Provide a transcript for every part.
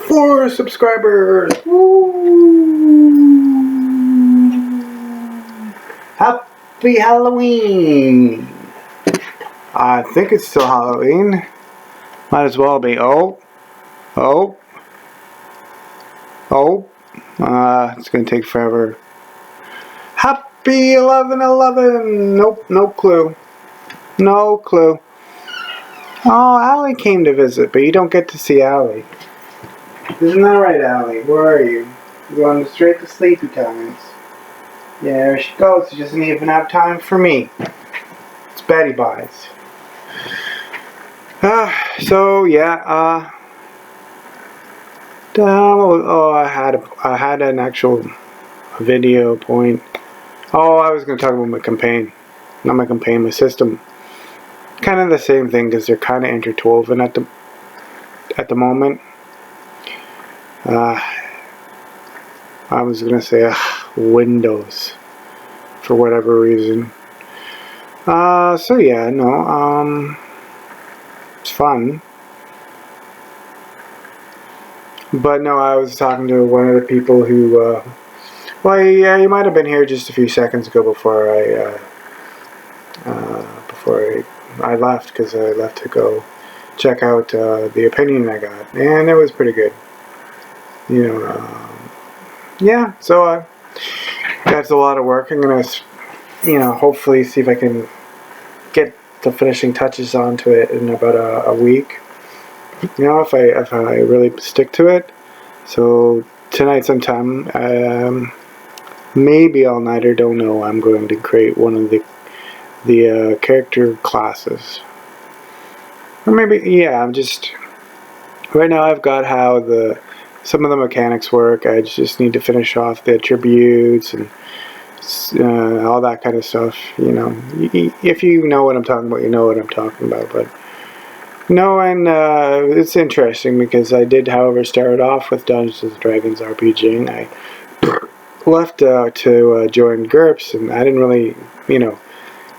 4 subscribers! Woo! Happy Halloween! I think it's still Halloween. Might as well be. It's gonna take forever. Happy 11/11! Nope, no clue. No clue. Oh, Allie came to visit, but you don't get to see Allie. Isn't that right, Allie? Where are you? You're going straight to sleepy times. Yeah, there she goes. She doesn't even have time for me. It's Betty Buys. So yeah. I had an actual video point. Oh, I was going to talk about my campaign. Not my campaign, my system. Kind of the same thing because they're kind of interwoven at the moment. I was going to say Windows for whatever reason. So yeah, no, it's fun. But no, I was talking to one of the people who, well, yeah, you might have been here just a few seconds ago before I left, because I left to go check out the opinion I got, and it was pretty good. You know, yeah. So that's a lot of work. I'm gonna, hopefully see if I can get the finishing touches onto it in about a week. You know, if I really stick to it. So tonight sometime, maybe all nighter, don't know. I'm going to create one of the character classes, or maybe, yeah. I'm just right now. I've got how some of the mechanics work. I just need to finish off the attributes and all that kind of stuff. You know, if you know what I'm talking about, you know what I'm talking about. But no, and it's interesting because I did, however, start off with Dungeons and Dragons RPG, and I left to join GURPS, and I didn't really,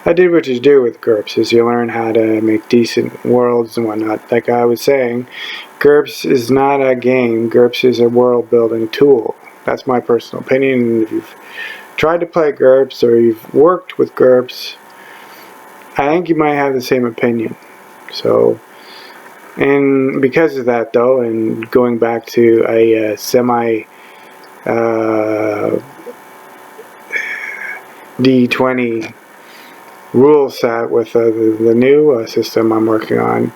I did what you do with GURPS, is you learn how to make decent worlds and whatnot. Like I was saying, GURPS is not a game. GURPS is a world-building tool. That's my personal opinion. If you've tried to play GURPS or you've worked with GURPS, I think you might have the same opinion. So, and because of that, though, and going back to a semi D20 rule set with the new system I'm working on,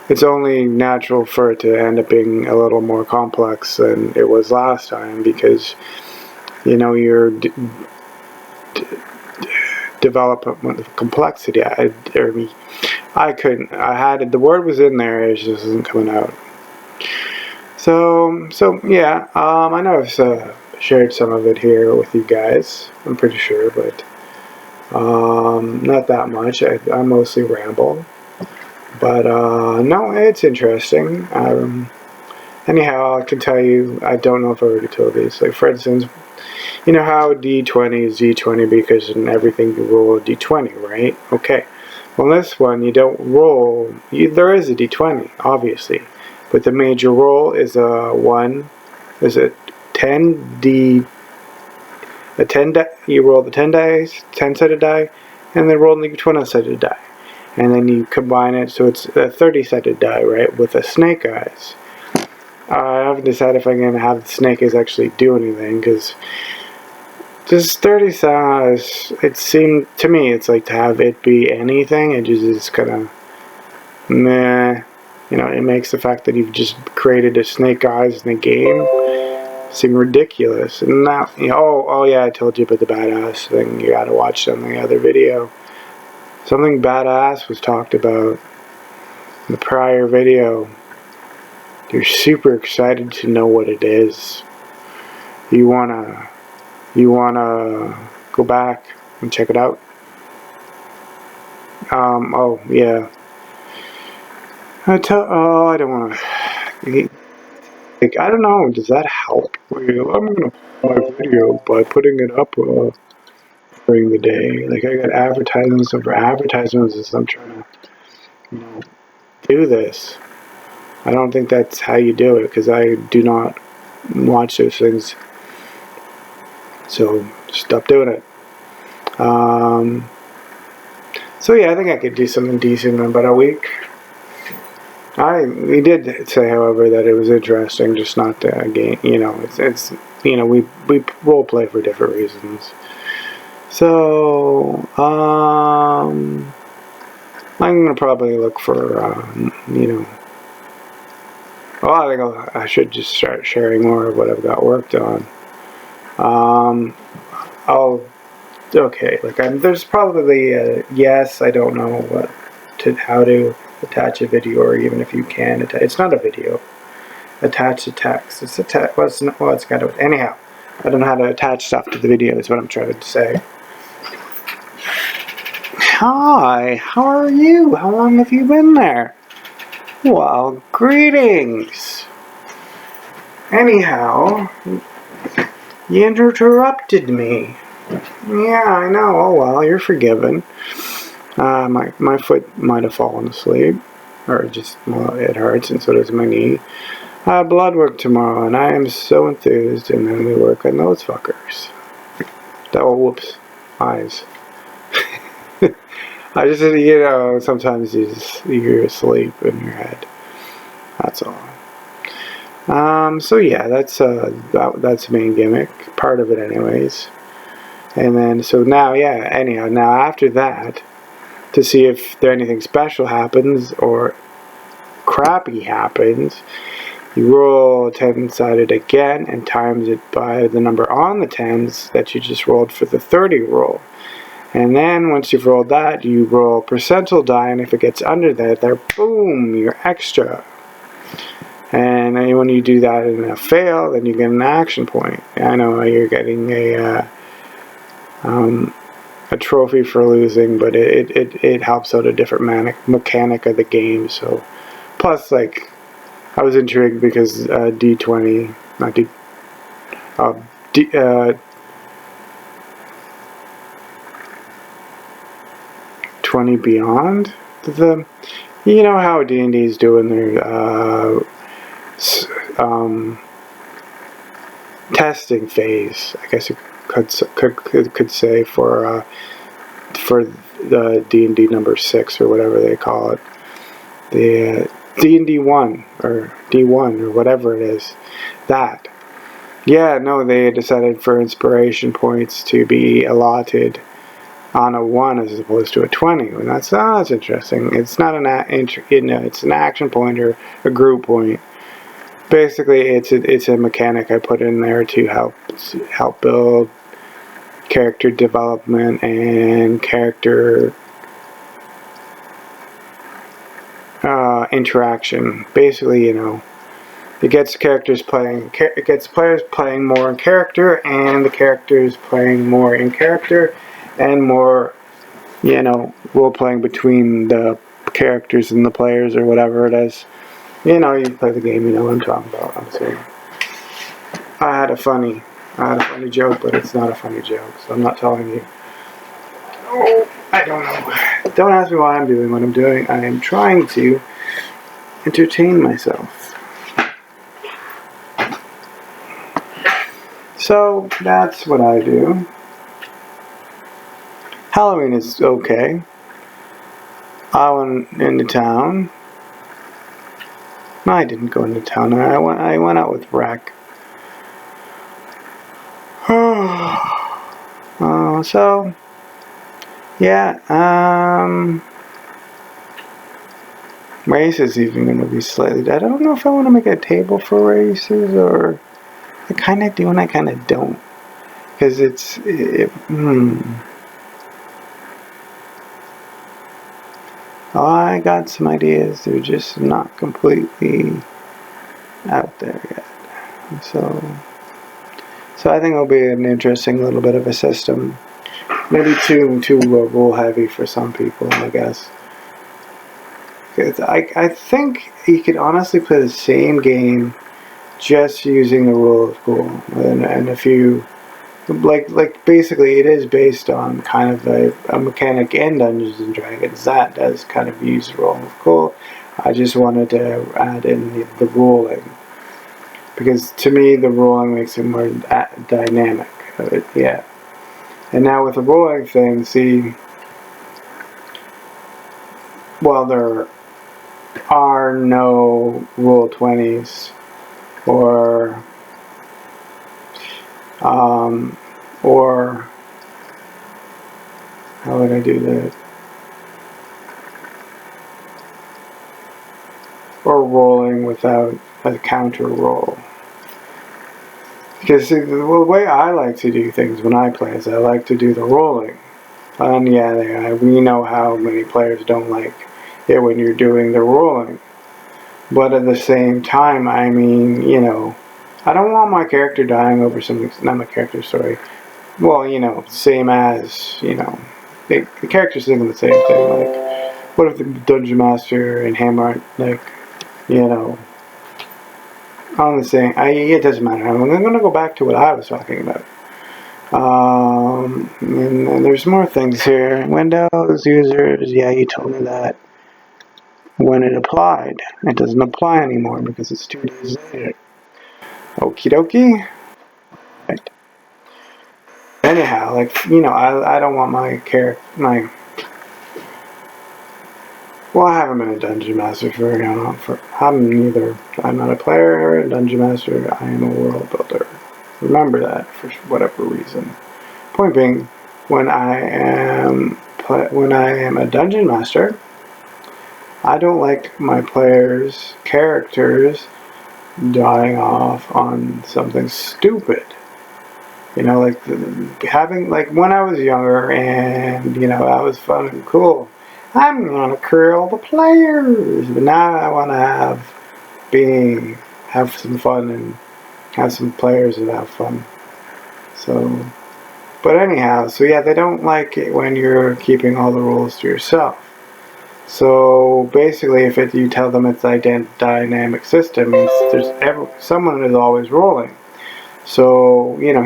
it's only natural for it to end up being a little more complex than it was last time, because your development complexity. I had the word was in there, it just isn't coming out. So yeah, I know I've shared some of it here with you guys, I'm pretty sure, but not that much. I mostly ramble, but no, it's interesting. Anyhow, I can tell you, I don't know if I already told these. Like, for instance, you know how D20 is D20 because in everything you roll a D20, right? Okay. Well, in this one, you don't roll. There is a D20, obviously, but the major roll is a 10D. A 10 die, you roll the 10 dice, 10-sided die, and then roll the 20-sided die. And then you combine it, so it's a 30-sided die, right, with a snake eyes. I haven't decided if I'm going to have the snake eyes actually do anything, because just 30 size, it seemed, to me, it's like to have it be anything, it just is kind of meh. It makes the fact that you've just created a snake eyes in the game seem ridiculous. And now, oh yeah, I told you about the badass thing. You gotta watch some of the other video. Something badass was talked about in the prior video. You're super excited to know what it is. You wanna go back and check it out. Oh yeah. I don't wanna. I don't know, does that help? I'm gonna pause my video by putting it up during the day. Like, I got advertisements over advertisements as I'm trying to, do this. I don't think that's how you do it, because I do not watch those things. So stop doing it. So yeah, I think I could do something decent in about a week. We did say, however, that it was interesting, just not the game. You know, it's we role play for different reasons. So I'm gonna probably look for well, I think I should just start sharing more of what I've got worked on. Okay, like there's probably yes, I don't know how to attach a video, or even if you can attach. It's not a video. Attach a text. It's a text. Well, it's kind of anyhow. I don't know how to attach stuff to the video. Is what I'm trying to say. Hi, how are you? How long have you been there? Well, greetings. Anyhow, you interrupted me. Yeah, I know. Oh well, you're forgiven. My foot might have fallen asleep, or just, well, it hurts, and so does my knee. I have blood work tomorrow, and I am so enthused. And then we work on those fuckers. Whoops, eyes. I just, sometimes you're asleep in your head. That's all. So yeah, that's the main gimmick, part of it anyways. And then, so now, yeah, anyhow, now after that, to see if there anything special happens, or crappy happens, you roll 10-sided again, and times it by the number on the 10s that you just rolled for the 30 roll. And then, once you've rolled that, you roll a percentile die, and if it gets under that, there, boom, you're extra. And then when you do that in a fail, then you get an action point. I know you're getting a trophy for losing, but it helps out a different mechanic of the game. So, plus, like, I was intrigued because D20, not D, 20 Beyond, you know how D&D is doing their testing phase, I guess you could say, for the D&D number 6 or whatever they call it, the D&D 1 or D1 or whatever it is. That, yeah, no, they decided for inspiration points to be allotted on a 1 as opposed to a 20, and that's interesting. It's not it's an action point or a group point. Basically, it's a mechanic I put in there to help build character development and character interaction. Basically, it gets players playing more in character, and the characters playing more in character, and more, role playing between the characters and the players, or whatever it is. You play the game, you know what I'm talking about. I'm saying. I had a funny joke, but it's not a funny joke, so I'm not telling you. Oh, I don't know. Don't ask me why I'm doing what I'm doing. I am trying to entertain myself. So, that's what I do. Halloween is okay. I went into town. No, I didn't go into town. I went out with Rec. So, yeah, race is even going to be slightly... I don't know if I want to make a table for races, or I kind of do and I kind of don't. Because I got some ideas. They're just not completely out there yet. So I think it'll be an interesting little bit of a system. Maybe too rule heavy for some people, I guess. I think you could honestly play the same game just using the rule of cool, and a few, like basically it is based on kind of a mechanic in Dungeons and Dragons that does kind of use the rule of cool. I just wanted to add in the rolling, because to me the rolling makes it more dynamic. Yeah. And now with the rolling thing, see, well, there are no Roll20s or how would I do that? Or rolling without a counter roll. Because see, the way I like to do things when I play is I like to do the rolling. And yeah, we know how many players don't like it when you're doing the rolling. But at the same time, I mean, you know, I don't want my character dying over something, not my character, sorry. Well, you know, same as, you know, the characters thinking the same thing. Like, what if the Dungeon Master and him aren't, like, you know, on the same, it doesn't matter. I'm going to go back to what I was talking about. And there's more things here. Windows users, yeah, you told me that. When it applied, it doesn't apply anymore because it's 2 days later. Okie dokie. Right. Anyhow, like, you know, I don't want well, I haven't been a Dungeon Master for very long. I'm not a player or a Dungeon Master, I am a world builder. Remember that for whatever reason. Point being, when I am a Dungeon Master, I don't like my players' characters dying off on something stupid. You know, like when I was younger and, you know, that was fun and cool. I'm gonna kill the players, but now I want to have some fun and have some players that have fun. So, but anyhow, so yeah, they don't like it when you're keeping all the rules to yourself. So basically, if you tell them it's a dynamic system, someone is always rolling. So you know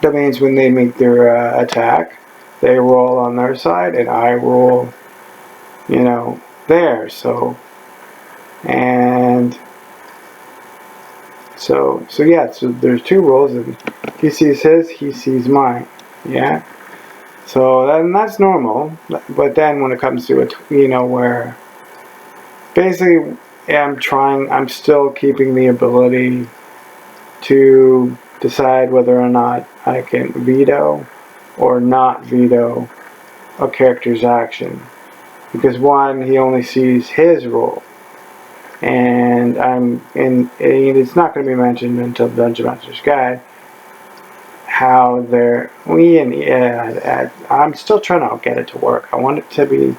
that means when they make their attack, they roll on their side, and I roll, you know, there. So yeah. So there's 2 rolls, and he sees his, he sees mine. Yeah. So then that's normal. But then when it comes to it, you know, where basically I'm still keeping the ability to decide whether or not I can veto or not veto a character's action. Because one, he only sees his roll. And it's not going to be mentioned until the Dungeon Master's Guide how they're, I'm still trying to get it to work. I want it to be,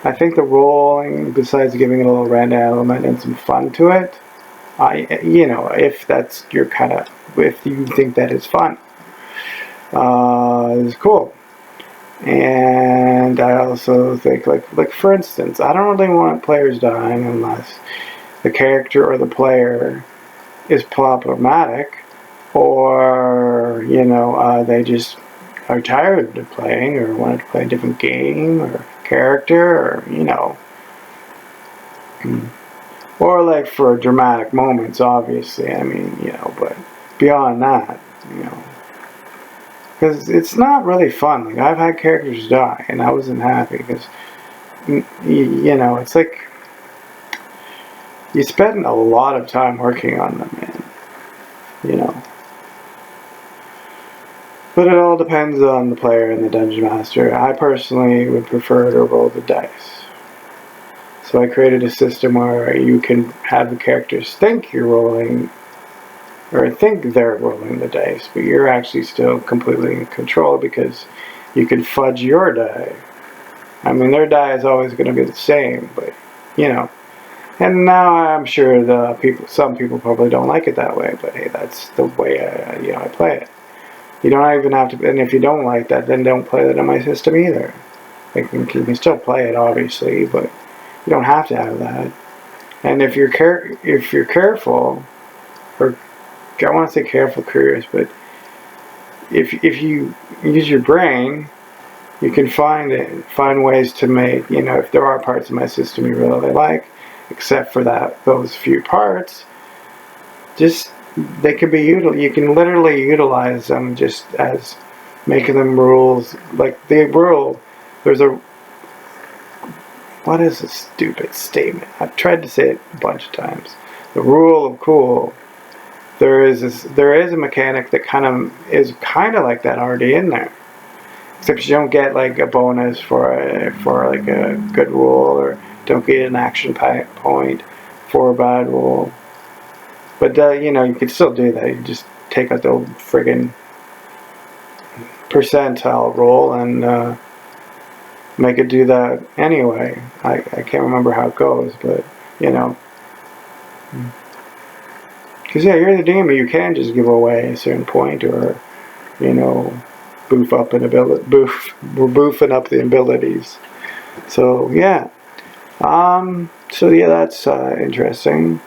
I think the rolling, besides giving it a little random element and some fun to it, you know, if that's your kind of, if you think that is fun, is cool. And I also think, like for instance, I don't really want players dying unless the character or the player is problematic, or, you know, they just are tired of playing or wanted to play a different game or character, or, you know, or like for dramatic moments, obviously. I mean, you know, but beyond that, you know, because it's not really fun. Like, I've had characters die and I wasn't happy because, you know, it's like you spend a lot of time working on them, and, you know. But it all depends on the player and the Dungeon Master. I personally would prefer to roll the dice. So I created a system where you can have the characters think you're rolling, or think they're rolling the dice, but you're actually still completely in control because you can fudge your die. I mean, their die is always going to be the same, but, you know. And now I'm sure some people probably don't like it that way, but hey, that's the way I play it. You don't even have to, and if you don't like that, then don't play that in my system either. Like, you can still play it, obviously, but you don't have to have that. And if you're careful, or I want to say careful, curious, but if you use your brain, you can find ways to make, if there are parts of my system you really like, except for those few parts, just they can be you can literally utilize them just as making them rules. Like the rule, there's a, what is a stupid statement? I've tried to say it a bunch of times. The rule of cool. There is a mechanic that is kind of like that already in there, except you don't get like a bonus for like a good rule, or don't get an action point for a bad rule. But you can still do that. You just take out the friggin' percentile roll and make it do that anyway. I can't remember how it goes, but because you're the demon, you can just give away a certain point, or boof up an ability, we're boofing up the abilities. So yeah, that's interesting.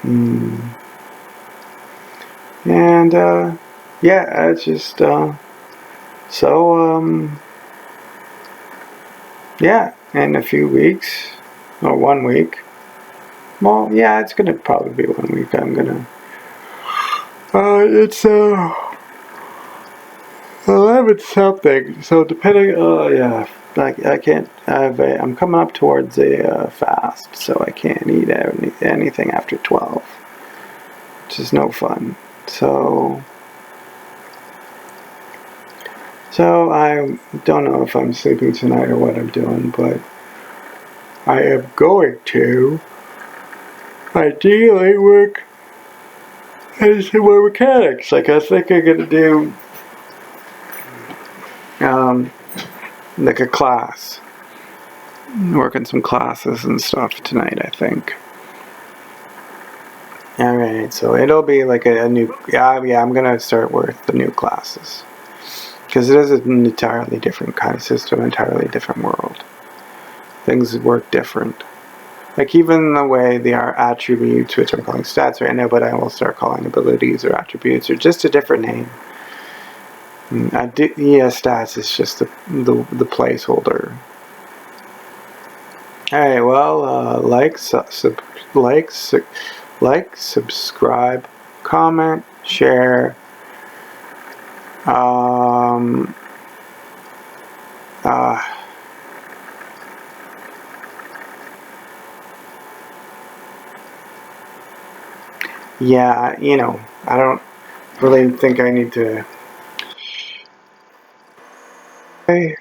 And it's just in a few weeks, or 1 week. Well, yeah, it's gonna probably be 1 week. I'm gonna. It's 11 something. So depending. Yeah. I can't. I'm coming up towards a fast, so I can't eat anything after 12, which is no fun. So I don't know if I'm sleeping tonight or what I'm doing, but I am going to ideally work as some more mechanics. Like I think I'm gonna do like a class, work on some classes and stuff tonight, I think. Alright, so it'll be like a new, I'm gonna start with the new classes, because it is an entirely different kind of system, entirely different world. Things work different. Like even the way they are attributes, which I'm calling stats right now, but I will start calling abilities or attributes, or just a different name. Stats is just the placeholder. Alright, well, like, subscribe, comment, share. Yeah, I don't really think I need to. Okay.